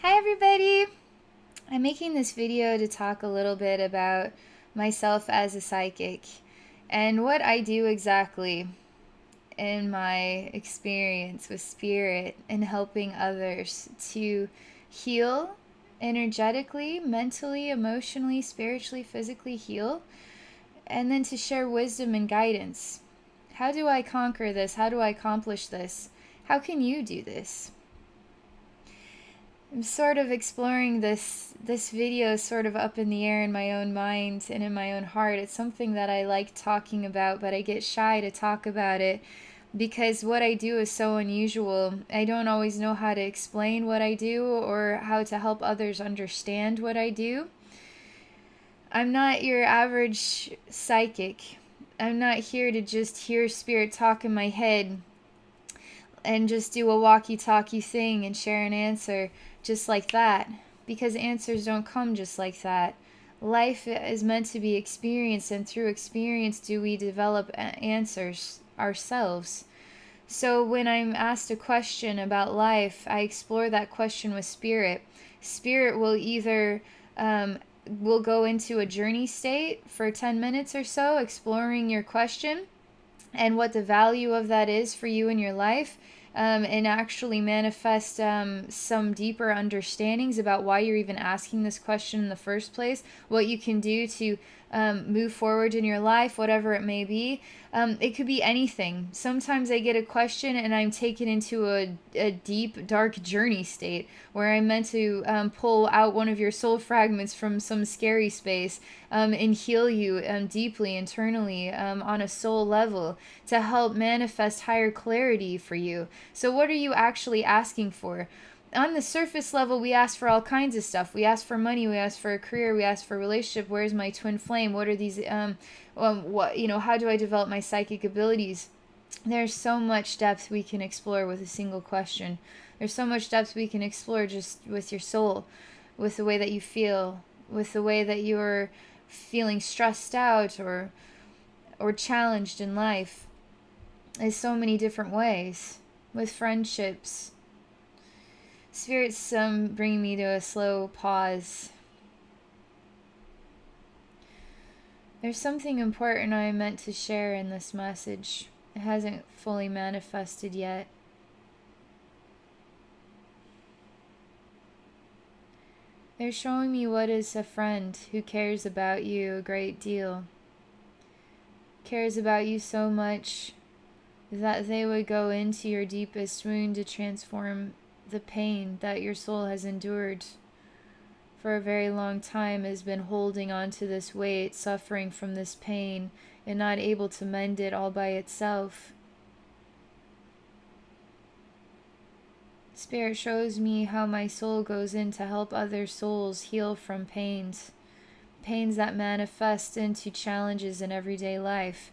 Hi everybody! I'm making this video to talk a little bit about myself as a psychic and what I do exactly in my experience with spirit and helping others to heal energetically, mentally, emotionally, spiritually, physically heal, and then to share wisdom and guidance. How do I conquer this? How do I accomplish this? How can you do this? I'm sort of exploring this video sort of up in the air in my own mind and in my own heart. It's something that I like talking about, but I get shy to talk about it because what I do is so unusual. I don't always know how to explain what I do or how to help others understand what I do. I'm not your average psychic. I'm not here to just hear spirit talk in my head and just do a walkie-talkie thing and share an answer just like that, because answers don't come just like that. Life is meant to be experienced, and through experience do we develop answers ourselves. So when I'm asked a question about life, I explore that question with spirit. Spirit will either will go into a journey state for 10 minutes or so exploring your question and what the value of that is for you in your life, and actually manifest some deeper understandings about why you're even asking this question in the first place, what you can do to move forward in your life, whatever it may be. It could be anything. Sometimes I get a question and I'm taken into a deep, dark journey state where I'm meant to pull out one of your soul fragments from some scary space and heal you deeply, internally, on a soul level to help manifest higher clarity for you. So, what are you actually asking for? On the surface level, we ask for all kinds of stuff. We ask for money, we ask for a career, we ask for a relationship. Where's my twin flame? What are these how do I develop my psychic abilities? There's so much depth we can explore with a single question. There's so much depth we can explore just with your soul, with the way that you feel, with the way that you're feeling stressed out or challenged in life. There's so many different ways. With friendships, Spirit's bringing me to a slow pause. There's something important I meant to share in this message. It hasn't fully manifested yet. They're showing me what is a friend who cares about you a great deal. Cares about you so much that they would go into your deepest wound to transform the pain that your soul has endured for a very long time, has been holding on to this weight, suffering from this pain, and not able to mend it all by itself. Spirit shows me how my soul goes in to help other souls heal from pains that manifest into challenges in everyday life.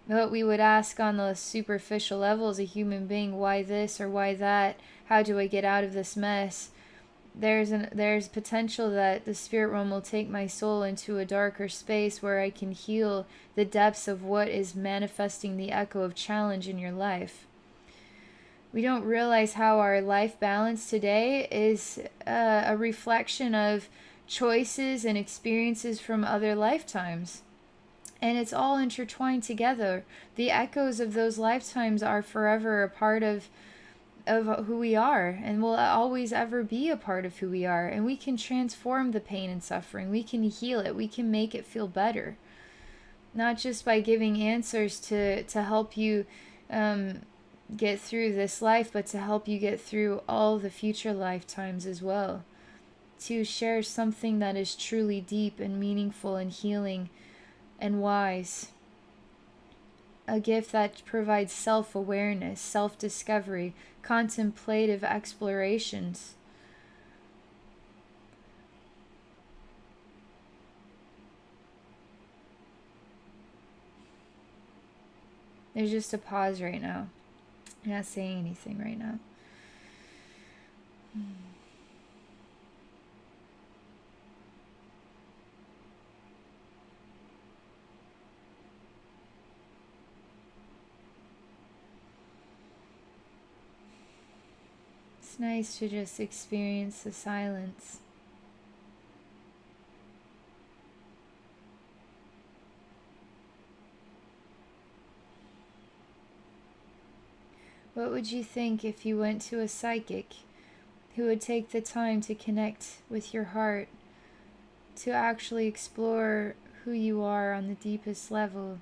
What we would ask on the superficial level as a human being, why this or why that? How do I get out of this mess? There's potential that the spirit realm will take my soul into a darker space where I can heal the depths of what is manifesting the echo of challenge in your life. We don't realize how our life balance today is a reflection of choices and experiences from other lifetimes. And it's all intertwined together. The echoes of those lifetimes are forever a part of who we are, and will always ever be a part of who we are. And we can transform the pain and suffering. We can heal it. We can make it feel better. Not just by giving answers to help you get through this life, but to help you get through all the future lifetimes as well. To share something that is truly deep and meaningful and healing and wise. A gift that provides self-awareness, self-discovery, contemplative explorations. There's just a pause right now. I'm not saying anything right now. It's nice to just experience the silence. What would you think if you went to a psychic who would take the time to connect with your heart, to actually explore who you are on the deepest level,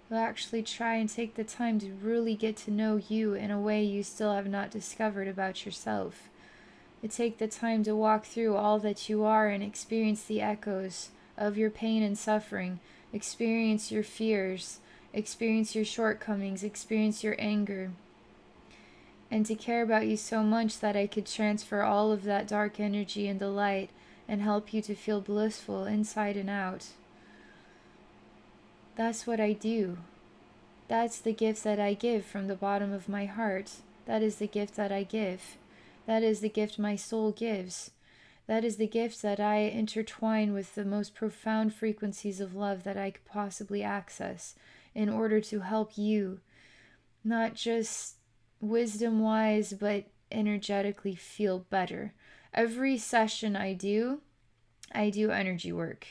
who actually try and take the time to really get to know you in a way you still have not discovered about yourself, to take the time to walk through all that you are and experience the echoes of your pain and suffering, experience your fears, experience your shortcomings, experience your anger, and to care about you so much that I could transfer all of that dark energy into light and help you to feel blissful inside and out. That's what I do. That's the gift that I give from the bottom of my heart. That is the gift that I give. That is the gift my soul gives. That is the gift that I intertwine with the most profound frequencies of love that I could possibly access in order to help you, not just wisdom-wise, but energetically feel better. Every session I do energy work.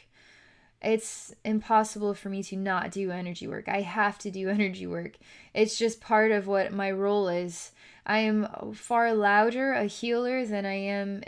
It's impossible for me to not do energy work. I have to do energy work. It's just part of what my role is. I am far louder a healer than I am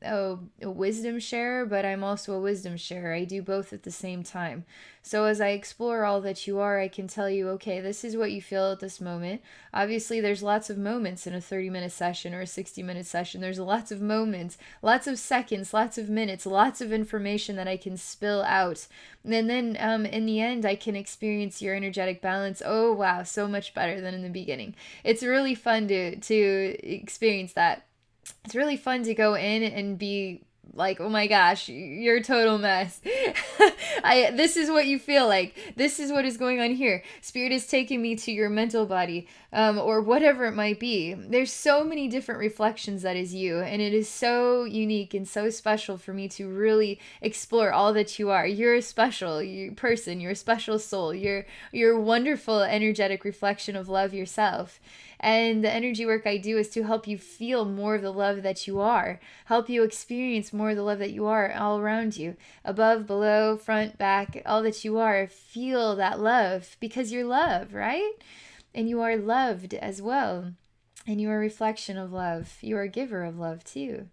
a wisdom sharer, but I'm also a wisdom sharer. I do both at the same time. So as I explore all that you are, I can tell you, okay, this is what you feel at this moment. Obviously, there's lots of moments in a 30-minute session or a 60-minute session. There's lots of moments, lots of seconds, lots of minutes, lots of information that I can spill out. And then in the end, I can experience your energetic balance. Oh, wow, so much better than in the beginning. It's really fun to experience that. It's really fun to go in and be like, oh my gosh, you're a total mess. This is what you feel like. This is what is going on here. Spirit is taking me to your mental body, or whatever it might be. There's so many different reflections that is you, and it is so unique and so special for me to really explore all that you are. You're a special person. You're a special soul. You're a wonderful, energetic reflection of love yourself. And the energy work I do is to help you feel more of the love that you are, help you experience more of the love that you are all around you, above, below, front, back, all that you are. Feel that love because you're love, right? And you are loved as well. And you are a reflection of love. You are a giver of love too.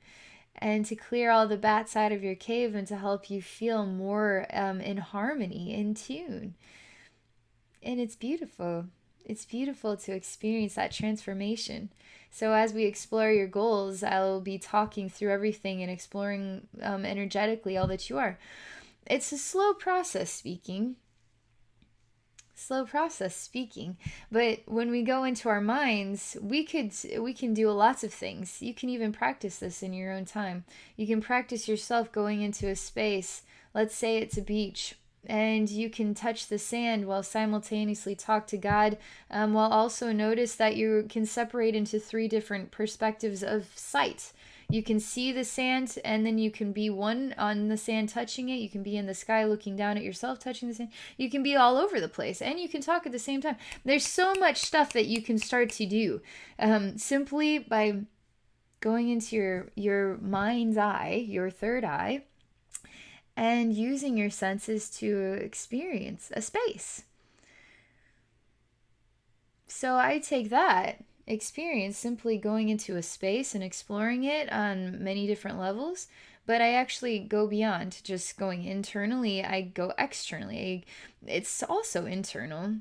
And to clear all the bats out of your cave and to help you feel more in harmony, in tune. And it's beautiful. It's beautiful to experience that transformation. So as we explore your goals, I'll be talking through everything and exploring energetically all that you are. It's a slow process speaking. But when we go into our minds, we can do lots of things. You can even practice this in your own time. You can practice yourself going into a space. Let's say it's a beach, and you can touch the sand while simultaneously talk to God, while also notice that you can separate into 3 different perspectives of sight. You can see the sand, and then you can be one on the sand touching it. You can be in the sky looking down at yourself touching the sand. You can be all over the place, and you can talk at the same time. There's so much stuff that you can start to do simply by going into your mind's eye, your third eye, and using your senses to experience a space. So I take that experience simply going into a space and exploring it on many different levels, but I actually go beyond just going internally. I go externally. It's also internal.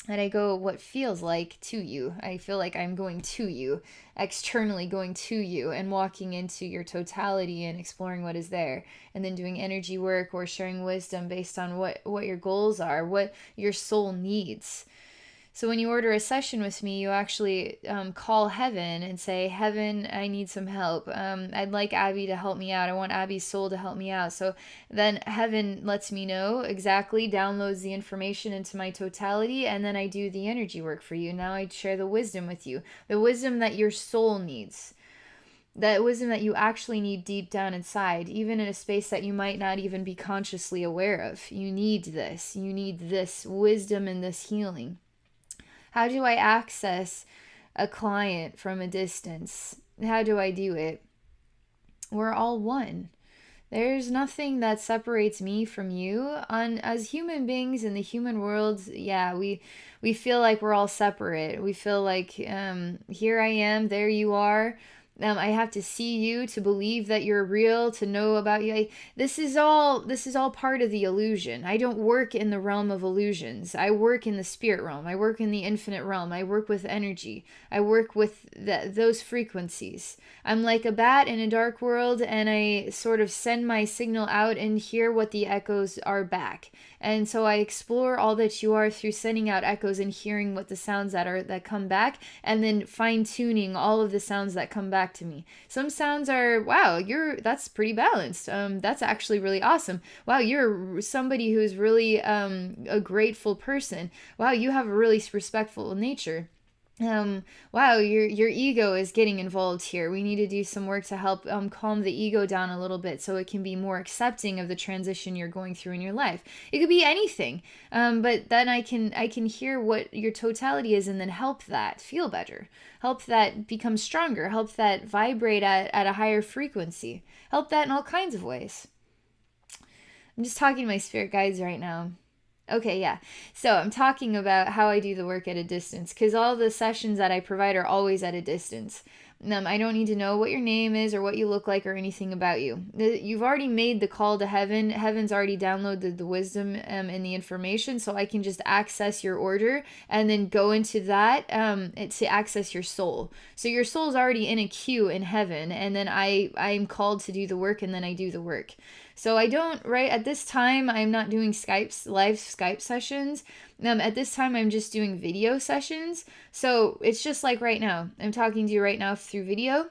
And I go what feels like to you. I feel like I'm going to you, externally going to you and walking into your totality and exploring what is there. And then doing energy work or sharing wisdom based on what your goals are, what your soul needs. So when you order a session with me, you actually call heaven and say, Heaven, I need some help. I'd like Abbey to help me out. I want Abbey's soul to help me out. So then heaven lets me know exactly, downloads the information into my totality, and then I do the energy work for you. Now I share the wisdom with you, the wisdom that your soul needs. That wisdom that you actually need deep down inside, even in a space that you might not even be consciously aware of. You need this. You need this wisdom and this healing. How do I access a client from a distance? How do I do it? We're all one. There's nothing that separates me from you. On as human beings in the human world, yeah, we feel like we're all separate. We feel like here I am, there you are. I have to see you to believe that you're real, to know about you. This is all part of the illusion. I don't work in the realm of illusions. I work in the spirit realm. I work in the infinite realm. I work with energy. I work with those frequencies. I'm like a bat in a dark world, and I sort of send my signal out and hear what the echoes are back. And so I explore all that you are through sending out echoes and hearing what the sounds that come back, and then fine tuning all of the sounds that come back to me. Some sounds are, wow, that's pretty balanced. That's actually really awesome. Wow, you're somebody who's really a grateful person. Wow, you have a really respectful nature. Wow, your ego is getting involved here. We need to do some work to help calm the ego down a little bit so it can be more accepting of the transition you're going through in your life. It could be anything, but then I can hear what your totality is, and then help that feel better, help that become stronger, help that vibrate at a higher frequency, help that in all kinds of ways. I'm just talking to my spirit guides right now. Okay, yeah. So I'm talking about how I do the work at a distance, because all the sessions that I provide are always at a distance. I don't need to know what your name is or what you look like or anything about you. You've already made the call to heaven. Heaven's already downloaded the wisdom and the information, so I can just access your order and then go into that to access your soul. So your soul's already in a queue in heaven, and then I'm called to do the work, and then I do the work. So I don't, right at this time, I'm not doing live Skype sessions. At this time, I'm just doing video sessions. So it's just like right now. I'm talking to you right now through video.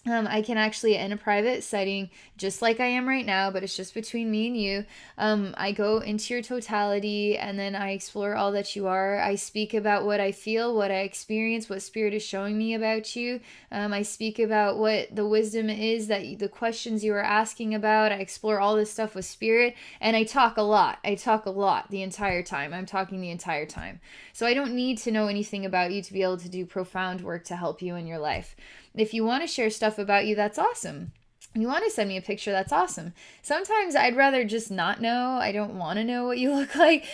I can actually, in a private setting, just like I am right now, but it's just between me and you. I go into your totality, and then I explore all that you are. I speak about what I feel, what I experience, what spirit is showing me about you. I speak about what the wisdom is, the questions you are asking about. I explore all this stuff with spirit, and I talk a lot. I talk a lot the entire time. I'm talking the entire time. So I don't need to know anything about you to be able to do profound work to help you in your life. If you want to share stuff about you, that's awesome. If you want to send me a picture, that's awesome. Sometimes I'd rather just not know. I don't want to know what you look like,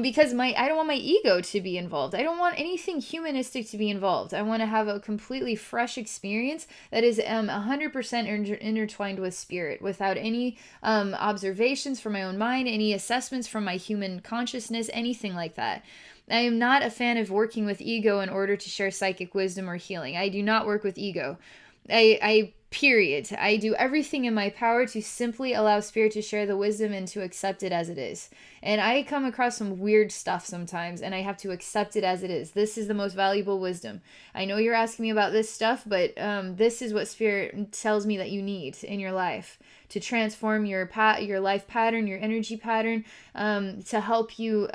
because I don't want my ego to be involved. I don't want anything humanistic to be involved. I want to have a completely fresh experience that is 100% intertwined with spirit, without any observations from my own mind, any assessments from my human consciousness, anything like that. I am not a fan of working with ego in order to share psychic wisdom or healing. I do not work with ego. Period. I do everything in my power to simply allow spirit to share the wisdom and to accept it as it is. And I come across some weird stuff sometimes, and I have to accept it as it is. This is the most valuable wisdom. I know you're asking me about this stuff, but this is what spirit tells me that you need in your life to transform your life pattern, your energy pattern, to help you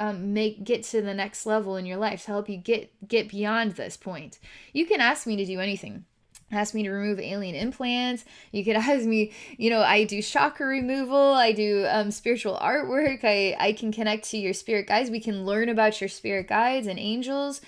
get to the next level in your life, to help you get beyond this point. You can ask me to do anything. Ask me to remove alien implants. You could ask me, I do chakra removal. I do spiritual artwork. I can connect to your spirit guides. We can learn about your spirit guides and angels.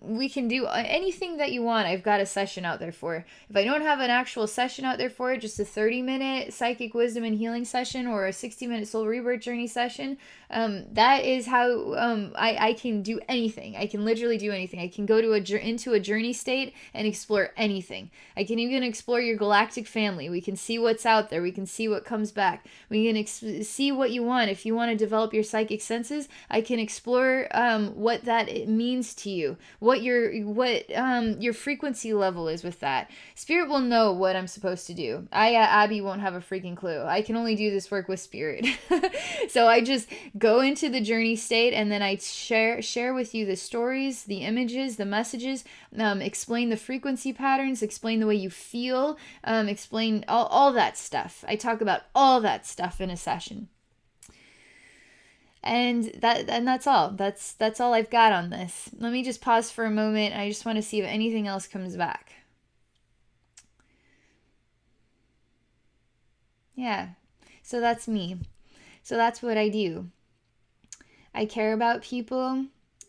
We can do anything that you want. I've got a session out there for. If I don't have an actual session out there for it, just a 30-minute psychic wisdom and healing session or a 60-minute soul rebirth journey session, that is how I can do anything. I can literally do anything. I can go into a journey state and explore anything. I can even explore your galactic family. We can see what's out there. We can see what comes back. We can see what you want. If you want to develop your psychic senses, I can explore what that means to you, what your frequency level is with that. Spirit will know what I'm supposed to do. Abbey, won't have a freaking clue. I can only do this work with spirit. So I just go into the journey state, and then I share with you the stories, the images, the messages, explain the frequency patterns, explain the way you feel, explain all that stuff. I talk about all that stuff in a session. And that's all. That's all I've got on this. Let me just pause for a moment. I just want to see if anything else comes back. Yeah. So that's me. So that's what I do. I care about people.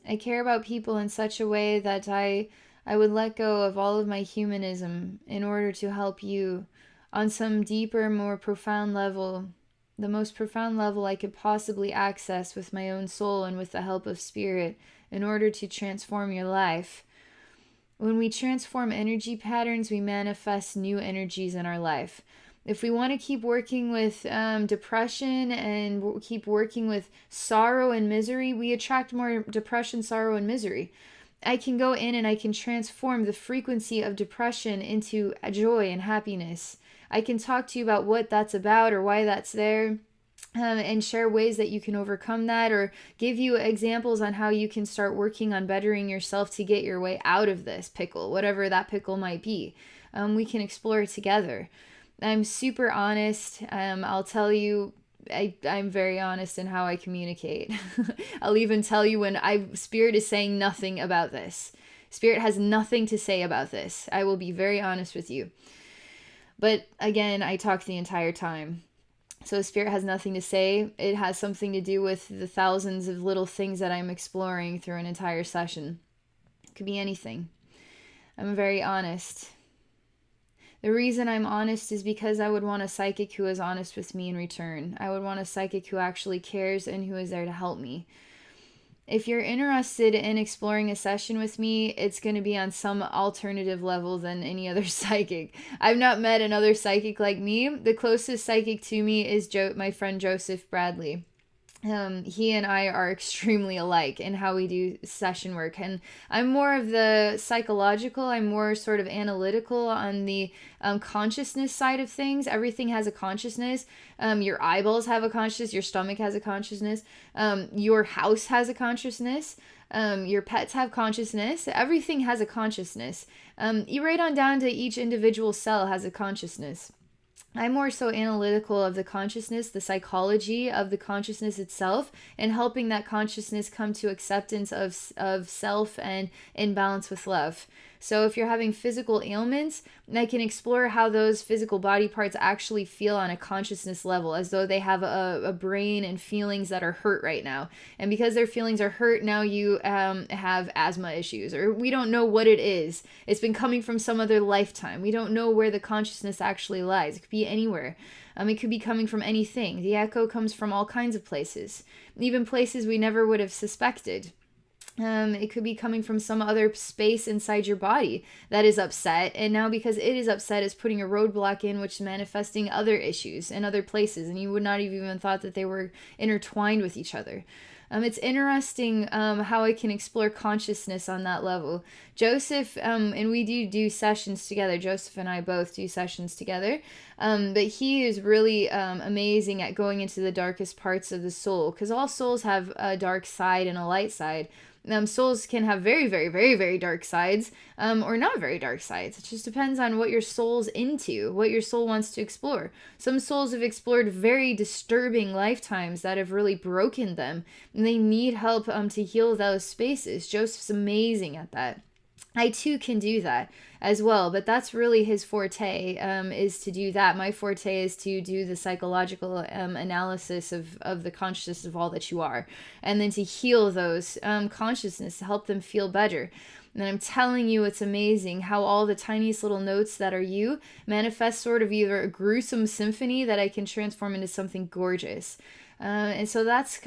I care about people in such a way that I I would let go of all of my humanism in order to help you on some deeper, more profound level, the most profound level I could possibly access with my own soul and with the help of spirit in order to transform your life. When we transform energy patterns, we manifest new energies in our life. If we want to keep working with depression and keep working with sorrow and misery, we attract more depression, sorrow, and misery. I can go in and I can transform the frequency of depression into joy and happiness. I can talk to you about what that's about or why that's there. And share ways that you can overcome that, or give you examples on how you can start working on bettering yourself to get your way out of this pickle, whatever that pickle might be. We can explore it together. I'm super honest. I'll tell you, I'm very honest in how I communicate. I'll even tell you when Spirit is saying nothing about this. Spirit has nothing to say about this. I will be very honest with you. But again, I talk the entire time. So Spirit has nothing to say. It has something to do with the thousands of little things that I'm exploring through an entire session. It could be anything. I'm very honest. The reason I'm honest is because I would want a psychic who is honest with me in return. I would want a psychic who actually cares and who is there to help me. If you're interested in exploring a session with me, it's going to be on some alternative level than any other psychic. I've not met another psychic like me. The closest psychic to me is my friend Joseph Bradley. He and I are extremely alike in how we do session work, and I'm more of the psychological, I'm more sort of analytical on the consciousness side of things. Everything has a consciousness. Your eyeballs have a consciousness, your stomach has a consciousness, your house has a consciousness, your pets have consciousness. Everything has a consciousness. You right on down to each individual cell has a consciousness. I'm more so analytical of the consciousness, the psychology of the consciousness itself, and helping that consciousness come to acceptance of self and in balance with love. So if you're having physical ailments, I can explore how those physical body parts actually feel on a consciousness level, as though they have a brain and feelings that are hurt right now. And because their feelings are hurt, now you have asthma issues, or we don't know what it is. It's been coming from some other lifetime. We don't know where the consciousness actually lies. It could be anywhere. It could be coming from anything. The echo comes from all kinds of places, even places we never would have suspected. It could be coming from some other space inside your body that is upset, and now because it is upset, it's putting a roadblock in, which is manifesting other issues in other places, and you would not have even thought that they were intertwined with each other. It's interesting how I can explore consciousness on that level. Joseph, and we do sessions together. Joseph and I both do sessions together. But he is really amazing at going into the darkest parts of the soul, because all souls have a dark side and a light side. Souls can have very, very, very, very dark sides, or not very dark sides. It just depends on what your soul's into, what your soul wants to explore. Some souls have explored very disturbing lifetimes that have really broken them, and they need help to heal those spaces. Joseph's amazing at that. I too can do that as well, but that's really his forte, is to do that. My forte is to do the psychological analysis of the consciousness of all that you are, and then to heal those consciousness, to help them feel better. And I'm telling you, it's amazing how all the tiniest little notes that are you manifest sort of either a gruesome symphony that I can transform into something gorgeous. And so that's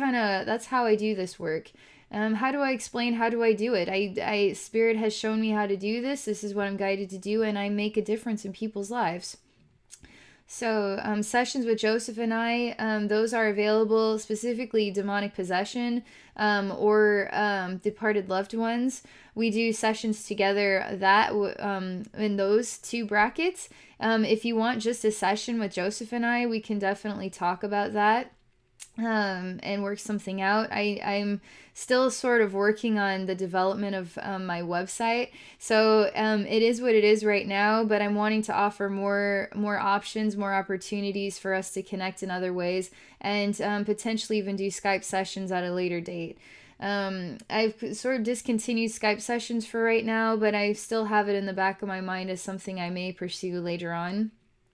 how I do this work. How do I explain? How do I do it? Spirit has shown me how to do this. This is what I'm guided to do, and I make a difference in people's lives. So sessions with Joseph and I, those are available, specifically demonic possession or departed loved ones. We do sessions together that in those two brackets. If you want just a session with Joseph and I, we can definitely talk about that. And work something out. I'm still sort of working on the development of my website. So it is what it is right now, but I'm wanting to offer more options, more opportunities for us to connect in other ways, and potentially even do Skype sessions at a later date. I've sort of discontinued Skype sessions for right now, but I still have it in the back of my mind as something I may pursue later on.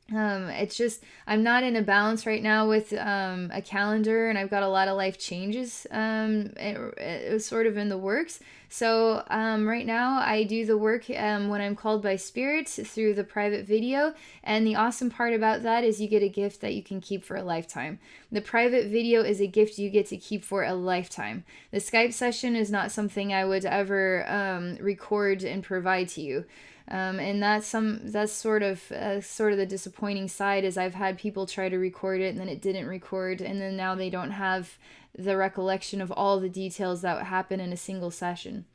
It's just, I'm not in a balance right now with a calendar, and I've got a lot of life changes. It was sort of in the works. So right now I do the work when I'm called by spirit through the private video. And the awesome part about that is you get a gift that you can keep for a lifetime. The private video is a gift you get to keep for a lifetime. The Skype session is not something I would ever record and provide to you. And that's sort of the disappointing side is I've had people try to record it and then it didn't record, and then now they don't have the recollection of all the details that happen in a single session.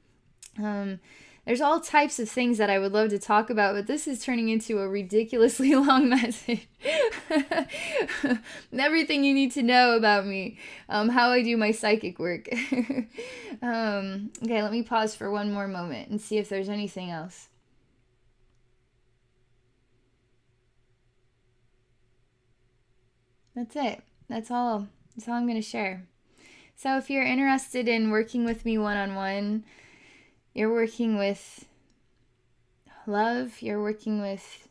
There's all types of things that I would love to talk about, but this is turning into a ridiculously long message. Everything you need to know about me, how I do my psychic work. Okay, let me pause for one more moment and see if there's anything else. That's it. That's all I'm going to share. So if you're interested in working with me one-on-one, you're working with love, you're working with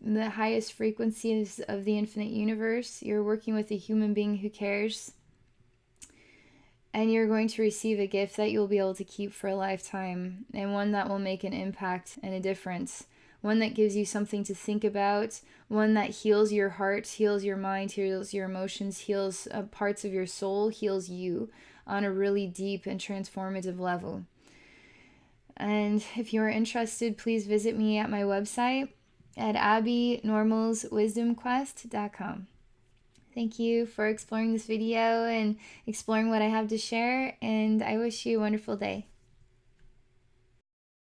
the highest frequencies of the infinite universe, you're working with a human being who cares, and you're going to receive a gift that you'll be able to keep for a lifetime, and one that will make an impact and a difference. One that gives you something to think about, one that heals your heart, heals your mind, heals your emotions, heals parts of your soul, heals you on a really deep and transformative level. And if you're interested, please visit me at my website at abbeynormalswisdomquest.com. Thank you for exploring this video and exploring what I have to share, and I wish you a wonderful day.